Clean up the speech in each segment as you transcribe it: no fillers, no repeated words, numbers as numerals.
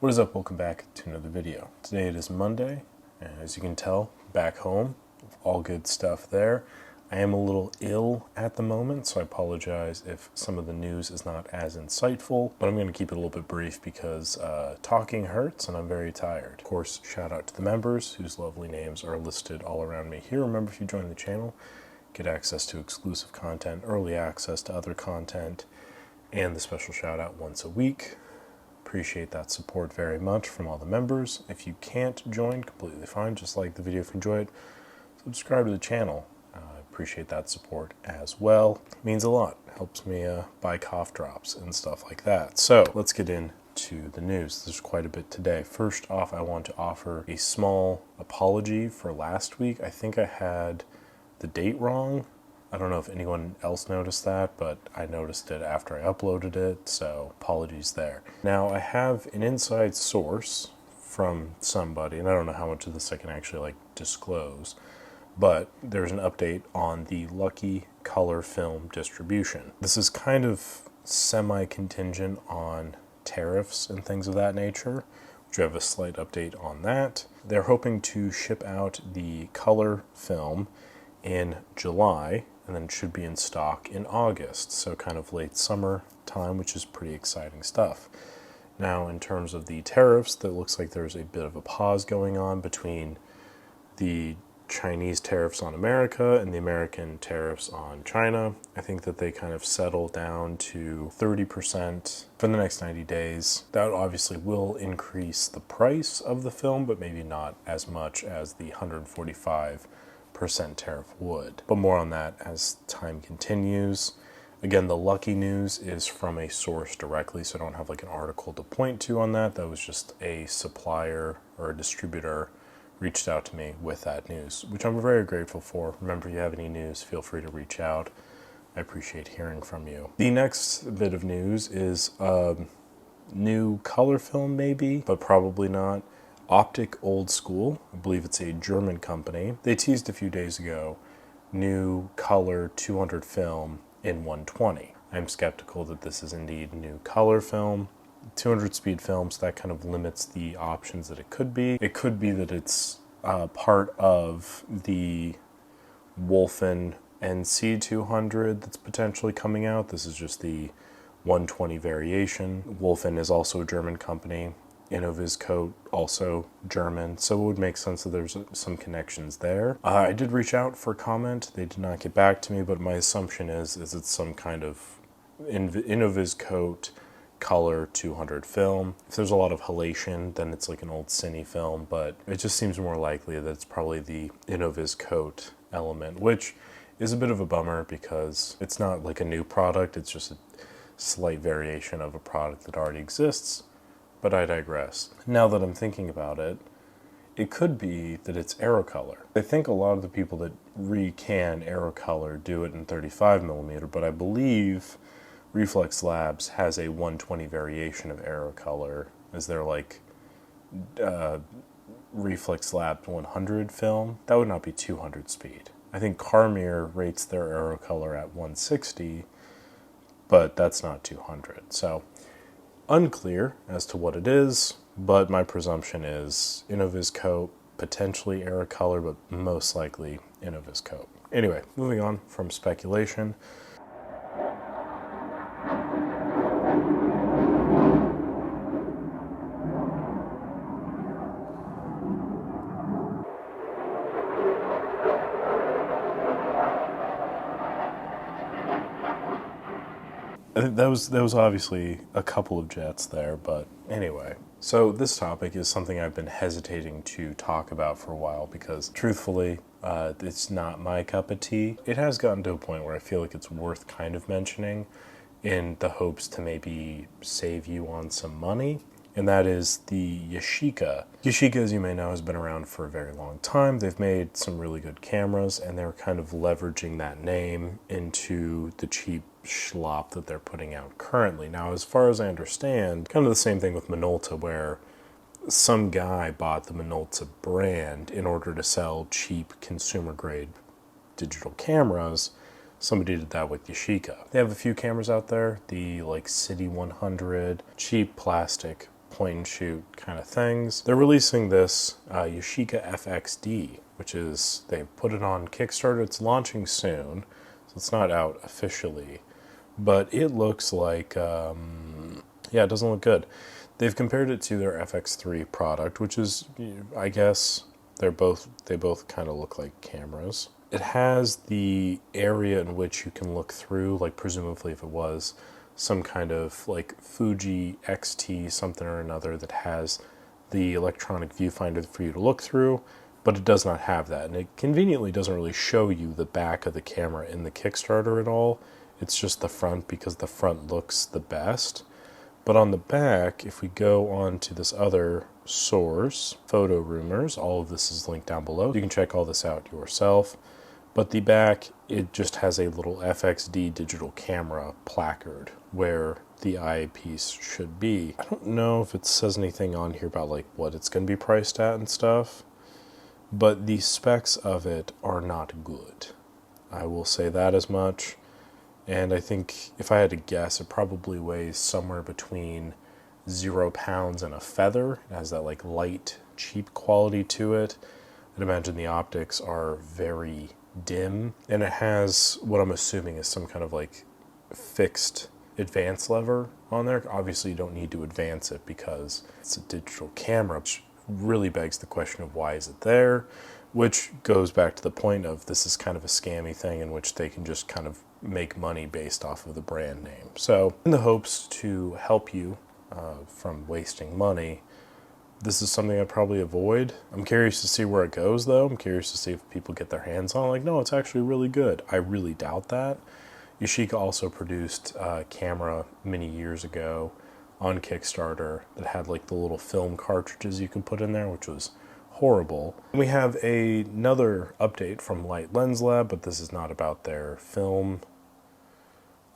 What is up? Welcome back to another video. Today it is Monday, and as you can tell, back home, all good stuff there. I am a little ill at the moment, so I apologize if some of the news is not as insightful, but I'm going to keep it a little bit brief because talking hurts and I'm very tired. Of course, shout out to the members whose lovely names are listed all around me here. Remember, if you join the channel, get access to exclusive content, early access to other content, and the special shout out once a week. Appreciate that support very much from all the members. If you can't join, completely fine. Just like the video if you enjoy it. Subscribe to the channel. Appreciate that support as well. It means a lot. Helps me buy cough drops and stuff like that. So let's get into the news. There's quite a bit today. First off, I want to offer a small apology for last week. I think I had the date wrong. I don't know if anyone else noticed that, but I noticed it after I uploaded it, so apologies there. Now, I have an inside source from somebody, and I don't know how much of this I can actually disclose, but there's an update on the Lucky color film distribution. This is kind of semi-contingent on tariffs and things of that nature, which we have a slight update on that. They're hoping to ship out the color film in July, and then it should be in stock in August, so kind of late summer time, which is pretty exciting stuff. Now, in terms of the tariffs, that looks like there's a bit of a pause going on between the Chinese tariffs on America and the American tariffs on China. I think that they kind of settle down to 30% for the next 90 days. That obviously will increase the price of the film, but maybe not as much as the 145% tariff would. But more on that as time continues. Again, the Lucky news is from a source directly, so I don't have an article to point to on that. That was just a supplier or a distributor reached out to me with that news, which I'm very grateful for. Remember, if you have any news, feel free to reach out. I appreciate hearing from you. The next bit of news is new color film maybe, but probably not. Optic Old School, I believe it's a German company. They teased a few days ago new color 200 film in 120. I'm skeptical that this is indeed new color film. 200 speed films, that kind of limits the options that it could be. It could be that it's part of the Wolfen NC200 that's potentially coming out. This is just the 120 variation. Wolfen is also a German company. Innoviscoat, also German, so it would make sense that there's some connections there. I did reach out for comment. They did not get back to me, but my assumption is it's some kind of Innoviscoat color 200 film. If there's a lot of halation, then it's like an old cine film, but it just seems more likely that it's probably the Innoviscoat element, which is a bit of a bummer because it's not like a new product, it's just a slight variation of a product that already exists. But I digress. Now that I'm thinking about it, it could be that it's Aerocolor. I think a lot of the people that re-can Aerocolor do it in 35mm, but I believe Reflex Labs has a 120 variation of Aerocolor as their Reflex Labs 100 film. That would not be 200 speed. I think Carmier rates their Aerocolor at 160, but that's not 200. So unclear as to what it is, but my presumption is Innoviscoat, potentially Aerocolor, but most likely Innoviscoat. Anyway, moving on from speculation. I think that was obviously a couple of jets there, but anyway. So this topic is something I've been hesitating to talk about for a while because truthfully, it's not my cup of tea. It has gotten to a point where I feel like it's worth kind of mentioning in the hopes to maybe save you on some money. And that is the Yashica. Yashica, as you may know, has been around for a very long time. They've made some really good cameras, and they're kind of leveraging that name into the cheap schlop that they're putting out currently. Now, as far as I understand, kind of the same thing with Minolta, where some guy bought the Minolta brand in order to sell cheap consumer-grade digital cameras. Somebody did that with Yashica. They have a few cameras out there, the City 100, cheap plastic point and shoot kind of things. They're releasing this Yashica FX-D, which is, they put it on Kickstarter. It's launching soon, so it's not out officially, but it looks like, yeah, it doesn't look good. They've compared it to their FX3 product, which is, I guess, they both kind of look like cameras. It has the area in which you can look through, like presumably if it was some kind of like Fuji XT something or another that has the electronic viewfinder for you to look through, but it does not have that. And it conveniently doesn't really show you the back of the camera in the Kickstarter at all. It's just the front, because the front looks the best. But on the back, if we go on to this other source, Photo Rumors, all of this is linked down below. You can check all this out yourself. But the back, it just has a little FX-D digital camera placard where the eyepiece should be. I don't know if it says anything on here about like what it's going to be priced at and stuff, but the specs of it are not good. I will say that as much. And I think if I had to guess, it probably weighs somewhere between 0 pounds and a feather. It has that like light, cheap quality to it. I'd imagine the optics are very dim, and it has what I'm assuming is some kind of like fixed advance lever on there. Obviously you don't need to advance it because it's a digital camera, which really begs the question of why is it there, which goes back to the point of this is kind of a scammy thing in which they can just kind of make money based off of the brand name. So in the hopes to help you from wasting money, this is something I'd probably avoid. I'm curious to see where it goes, though. I'm curious to see if people get their hands on it. Like, no, it's actually really good. I really doubt that. Yashica also produced a camera many years ago on Kickstarter that had like the little film cartridges you can put in there, which was horrible. We have another update from Light Lens Lab, but this is not about their film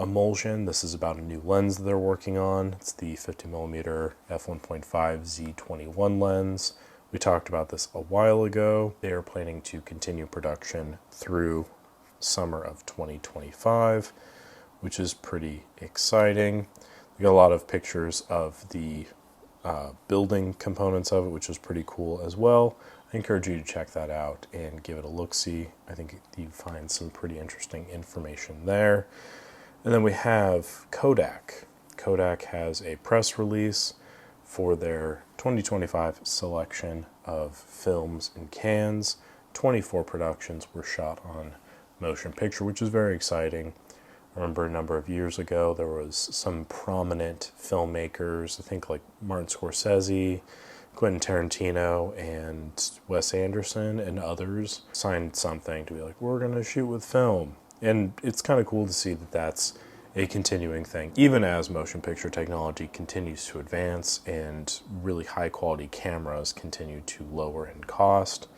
emulsion. This is about a new lens that they're working on. It's the 50mm f1.5 Z21 lens. We talked about this a while ago. They are planning to continue production through summer of 2025, which is pretty exciting. We got a lot of pictures of the building components of it, which is pretty cool as well. I encourage you to check that out and give it a look-see. I think you find some pretty interesting information there. And then we have Kodak. Kodak has a press release for their 2025 selection of films and cans. 24 productions were shot on motion picture, which is very exciting. I remember a number of years ago, there was some prominent filmmakers, I think like Martin Scorsese, Quentin Tarantino, and Wes Anderson, and others signed something to be like, we're going to shoot with film. And it's kind of cool to see that that's a continuing thing, even as motion picture technology continues to advance and really high quality cameras continue to lower in cost.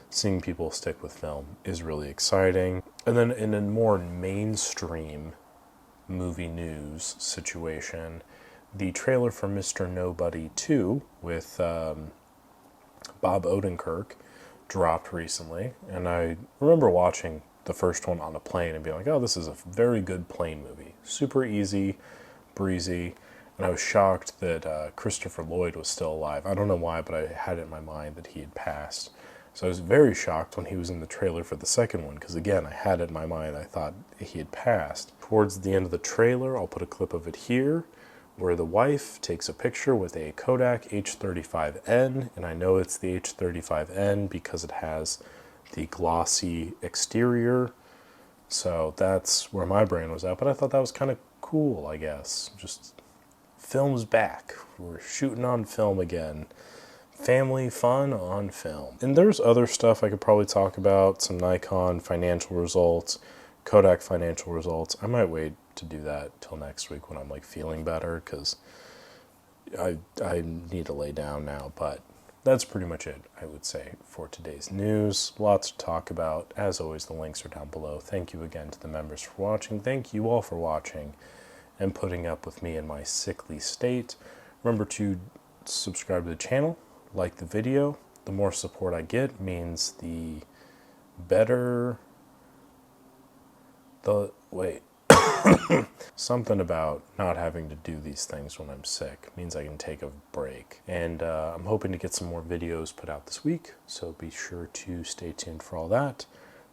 Seeing people stick with film is really exciting. And then in a more mainstream movie news situation, the trailer for Mr. Nobody 2 with Bob Odenkirk dropped recently, and I remember watching the first one on a plane and being like, oh, this is a very good plane movie. Super easy, breezy, and I was shocked that Christopher Lloyd was still alive. I don't know why, but I had it in my mind that he had passed. So I was very shocked when he was in the trailer for the second one, because again, I had it in my mind, I thought he had passed. Towards the end of the trailer, I'll put a clip of it here, where the wife takes a picture with a Kodak H35N, and I know it's the H35N because it has the glossy exterior, so that's where my brain was at, but I thought that was kind of cool, I guess. Just film's back. We're shooting on film again. Family fun on film. And there's other stuff I could probably talk about, some Nikon financial results, Kodak financial results. I might wait to do that till next week when I'm like feeling better, because I need to lay down now, but that's pretty much it, I would say, for today's news. Lots to talk about. As always, the links are down below. Thank you again to the members for watching. Thank you all for watching and putting up with me in my sickly state. Remember to subscribe to the channel, like the video. The more support I get means the better the... Wait. Something about not having to do these things when I'm sick means I can take a break. And I'm hoping to get some more videos put out this week, so be sure to stay tuned for all that.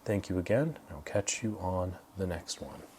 Thank you again. I'll catch you on the next one.